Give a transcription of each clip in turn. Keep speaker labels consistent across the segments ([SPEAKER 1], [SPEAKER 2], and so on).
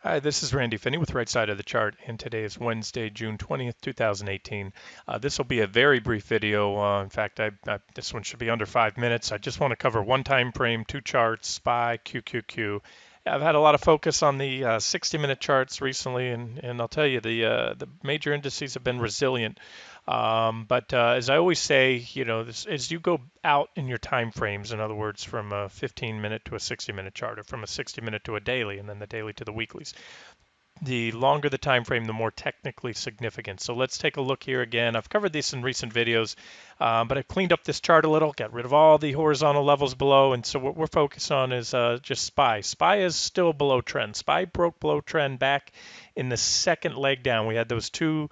[SPEAKER 1] Hi, this is Randy Finney with Right Side of the Chart, and today is Wednesday, June 20th, 2018. This will be a very brief video. In fact, this one should be under 5 minutes. I just want to cover one time frame, two charts, SPY, QQQ. I've had a lot of focus on the 60-minute charts recently, and I'll tell you, the major indices have been resilient. But as I always say, as you go out in your time frames, in other words, from a 15-minute to a 60-minute chart, or from a 60-minute to a daily, and then the daily to the weeklies, the longer the time frame, the more technically significant. So let's take a look here again. I've covered this in recent videos, but I cleaned up this chart a little, got rid of all the horizontal levels below, and so what we're focused on is just SPY. SPY is still below trend. SPY broke below trend back in the second leg down. We had those two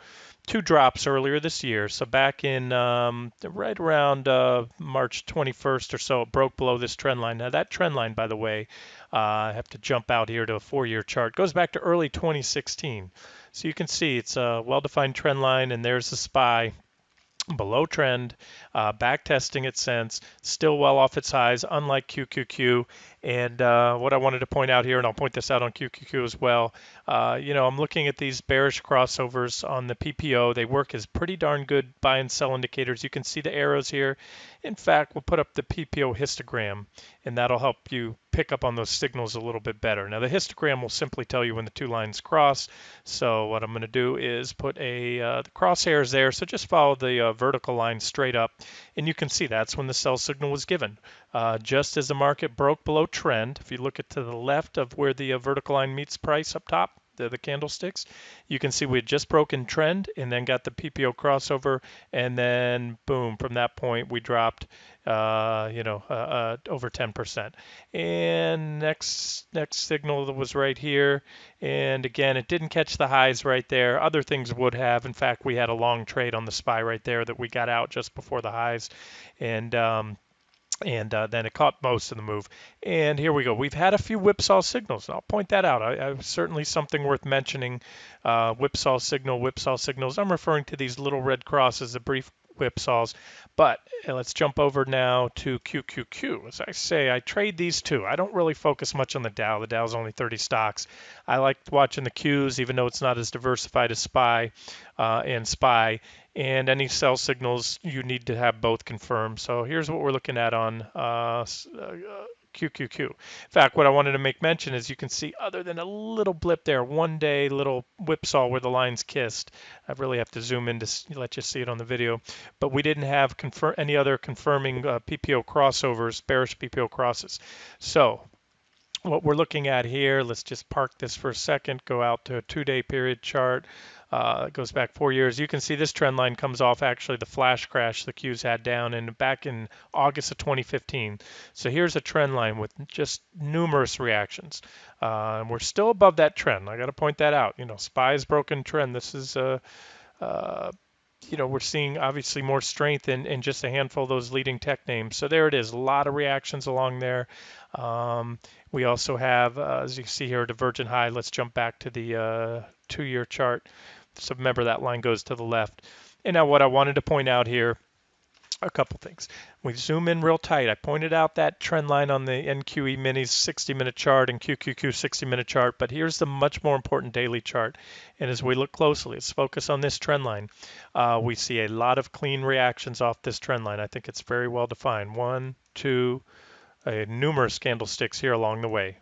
[SPEAKER 1] drops earlier this year. So back in right around March 21st or so, it broke below this trend line. Now that trend line, by the way, I have to jump out here to a 4-year chart. Goes back to early 2016. So you can see it's a well-defined trend line, and there's the SPY below trend, back testing it since, still well off its highs, unlike QQQ. And what I wanted to point out here, and I'll point this out on QQQ as well, I'm looking at these bearish crossovers on the PPO. They work as pretty darn good buy and sell indicators. You can see the arrows here. In fact, we'll put up the PPO histogram, and that'll help you pick up on those signals a little bit better. Now, the histogram will simply tell you when the two lines cross. So what I'm going to do is put the crosshairs there. So just follow the vertical line straight up, and you can see that's when the sell signal was given. Just as the market broke below trend, if you look at to the left of where the vertical line meets price up top, the candlesticks, you can see we had just broken trend and then got the PPO crossover, and then boom, from that point we dropped over 10%. And next signal was right here, and again it didn't catch the highs right there. Other things would have. In fact, we had a long trade on the SPY right there that we got out just before the highs, and then it caught most of the move. And here we go. We've had a few whipsaw signals, and I'll point that out. Certainly something worth mentioning. Whipsaw signals. I'm referring to these little red crosses, the brief whipsaws. But let's jump over now to QQQ. As I say, I trade these two. I don't really focus much on the Dow. The Dow's only 30 stocks. I like watching the Qs, even though it's not as diversified as SPY and SPY. And any sell signals, you need to have both confirmed. So here's what we're looking at on QQQ. In fact, what I wanted to make mention is you can see, other than a little blip there, 1 day little whipsaw where the lines kissed. I really have to zoom in to let you see it on the video. But we didn't have any other confirming PPO crossovers, bearish PPO crosses. So what we're looking at here, let's just park this for a second, go out to a 2-day period chart. It goes back 4 years. You can see this trend line comes off actually the flash crash the Qs had down back in August of 2015. So here's a trend line with just numerous reactions. And we're still above that trend. I got to point that out. SPY's broken trend. This is we're seeing obviously more strength in just a handful of those leading tech names. So there it is, a lot of reactions along there. We also have, as you see here, a divergent high. Let's jump back to the 2-year chart. So remember that line goes to the left. And now what I wanted to point out here, a couple things. We zoom in real tight. I pointed out that trend line on the NQE Minis 60-minute chart and QQQ 60-minute chart, but here's the much more important daily chart. And as we look closely, let's focus on this trend line. We see a lot of clean reactions off this trend line. I think it's very well defined. 1, 2, numerous candlesticks here along the way,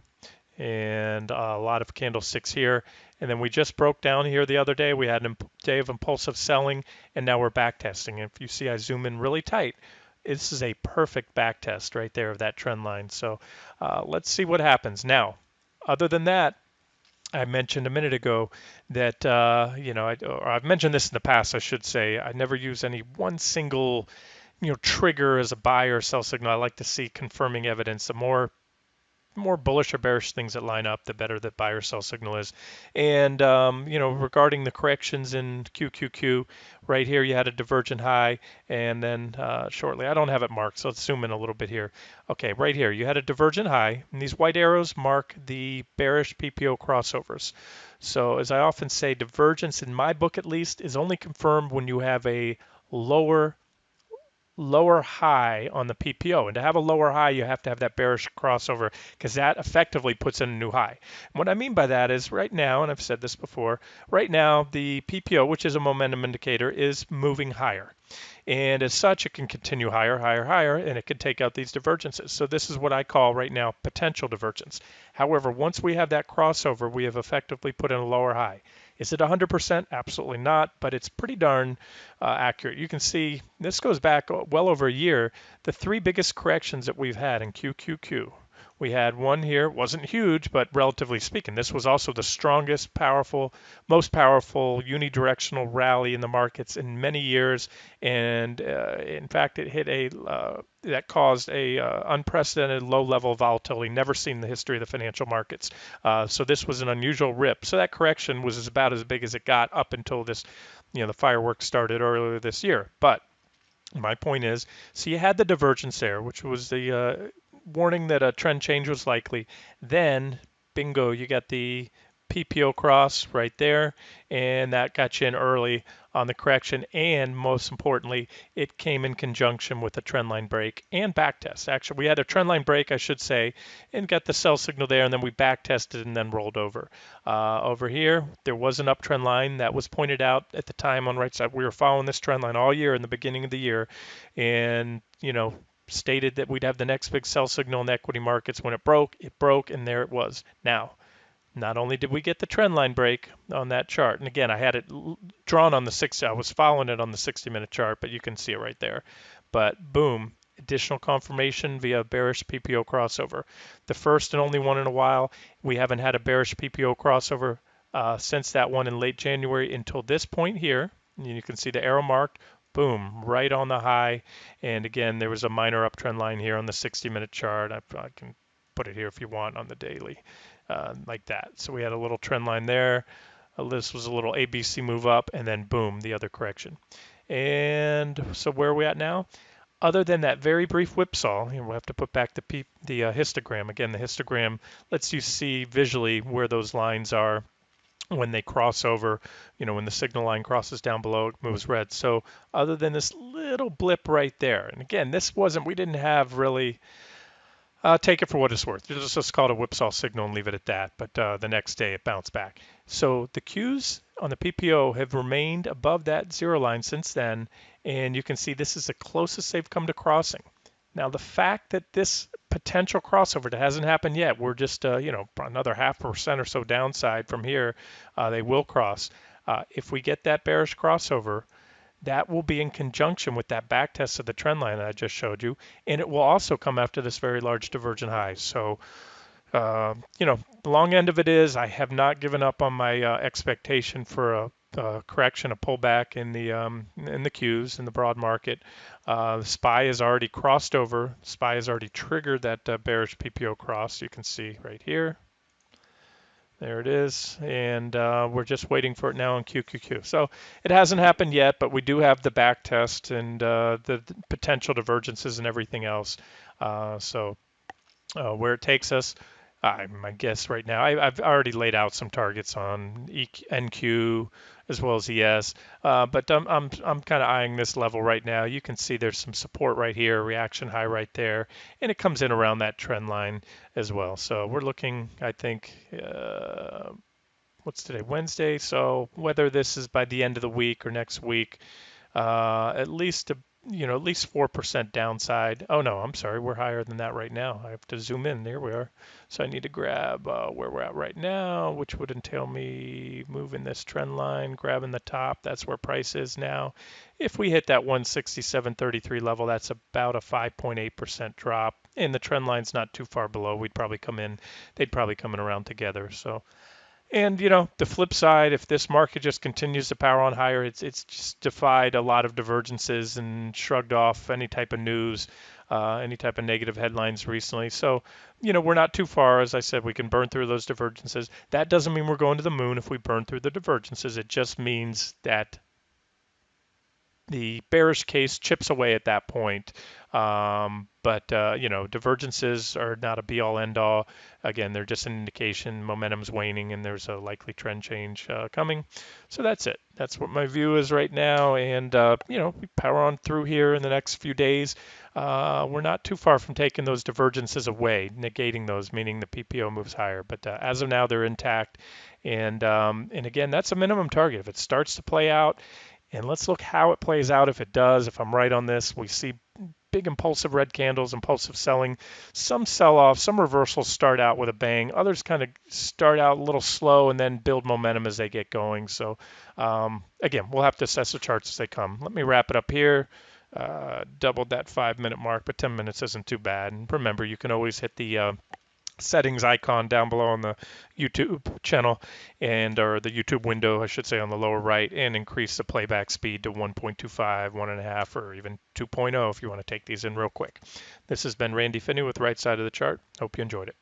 [SPEAKER 1] and a lot of candlesticks here. And then we just broke down here the other day. We had a day of impulsive selling, and now we're back testing. If you see I zoom in really tight, this is a perfect back test right there of that trend line. So let's see what happens. Now, other than that, I mentioned a minute ago that, I've mentioned this in the past, I should say. I never use any one single, trigger as a buy or sell signal. I like to see confirming evidence. The more bullish or bearish things that line up, the better the buy or sell signal is. And regarding the corrections in QQQ, right here you had a divergent high, and then shortly, I don't have it marked, so let's zoom in a little bit here. Okay, right here you had a divergent high, and these white arrows mark the bearish PPO crossovers. So as I often say, divergence, in my book at least, is only confirmed when you have a lower lower high on the PPO. And to have a lower high, you have to have that bearish crossover because that effectively puts in a new high. And what I mean by that is right now, and I've said this before, right now the PPO, which is a momentum indicator, is moving higher. And as such, it can continue higher, higher, higher, and it can take out these divergences. So this is what I call right now potential divergence. However, once we have that crossover, we have effectively put in a lower high. Is it 100%? Absolutely not, but it's pretty darn accurate. You can see this goes back well over a year. The three biggest corrections that we've had in QQQ. We had one here, it wasn't huge, but relatively speaking, this was also the strongest, most powerful unidirectional rally in the markets in many years. And in fact, it hit that caused a unprecedented low level of volatility, never seen in the history of the financial markets. So this was an unusual rip. So that correction was about as big as it got up until this, the fireworks started earlier this year. But my point is, so you had the divergence there, which was the warning that a trend change was likely. Then, bingo, you got the PPO cross right there, and that got you in early on the correction. And most importantly, it came in conjunction with a trendline break and back test. Actually, we had a trendline break, I should say, and got the sell signal there, and then we back tested and then rolled over. Over here, there was an uptrend line that was pointed out at the time on right side. We were following this trend line all year in the beginning of the year, and stated that we'd have the next big sell signal in the equity markets. When it broke, and there it was. Now, not only did we get the trend line break on that chart, and again, I had it drawn on the 60, I was following it on the 60-minute chart, but you can see it right there. But boom, additional confirmation via bearish PPO crossover. The first and only one in a while. We haven't had a bearish PPO crossover since that one in late January until this point here. And you can see the arrow marked. Boom, right on the high. And again, there was a minor uptrend line here on the 60-minute chart. I can put it here if you want on the daily, like that. So we had a little trend line there. This was a little ABC move up, and then boom, the other correction. And so where are we at now? Other than that very brief whipsaw, we'll have to put back the histogram. Again, the histogram lets you see visually where those lines are when they cross over, when the signal line crosses down below, it moves red. So other than this little blip right there, and again, we didn't have really, take it for what it's worth. Let's just call it a whipsaw signal and leave it at that. But the next day it bounced back. So the Qs on the PPO have remained above that zero line since then. And you can see this is the closest they've come to crossing. Now, the fact that this potential crossover that hasn't happened yet, we're just, another 0.5% or so downside from here, they will cross. If we get that bearish crossover, that will be in conjunction with that back test of the trend line that I just showed you, and it will also come after this very large divergent high. So, the long end of it is I have not given up on my expectation for a correction, a pullback in the Qs in the broad market. The SPY has already crossed over. SPY has already triggered that bearish PPO cross. You can see right here. There it is, and we're just waiting for it now on QQQ. So it hasn't happened yet, but we do have the back test and the potential divergences and everything else. So where it takes us, my guess right now, I've already laid out some targets on NQ as well as ES, but I'm kind of eyeing this level right now. You can see there's some support right here, reaction high right there, and it comes in around that trend line as well. So we're looking, I think, what's today? Wednesday. So whether this is by the end of the week or next week, at least 4% downside. Oh no, I'm sorry, we're higher than that right now. I have to zoom in. There we are. So I need to grab where we're at right now, which would entail me moving this trend line, grabbing the top. That's where price is now. If we hit that 167.33 level, that's about a 5.8% drop. And the trend line's not too far below. They'd probably come in around together. So. And the flip side, if this market just continues to power on higher, it's just defied a lot of divergences and shrugged off any type of news, any type of negative headlines recently. So, we're not too far. As I said, we can burn through those divergences. That doesn't mean we're going to the moon if we burn through the divergences. It just means that the bearish case chips away at that point. But divergences are not a be-all, end-all. Again, they're just an indication momentum's waning and there's a likely trend change coming. So that's it. That's what my view is right now. And, we power on through here in the next few days. We're not too far from taking those divergences away, negating those, meaning the PPO moves higher. But as of now, they're intact. And again, that's a minimum target. If it starts to play out, and let's look how it plays out if it does. If I'm right on this, we see big impulsive red candles, impulsive selling, some sell-off, some reversals start out with a bang. Others kind of start out a little slow and then build momentum as they get going. So again, we'll have to assess the charts as they come. Let me wrap it up here. Doubled that 5-minute mark, but 10 minutes isn't too bad. And remember, you can always hit the settings icon down below on the YouTube channel or the YouTube window, I should say, on the lower right, and increase the playback speed to 1.25, 1.5, or even 2.0 if you want to take these in real quick. This has been Randy Finney with Right Side of the Chart. Hope you enjoyed it.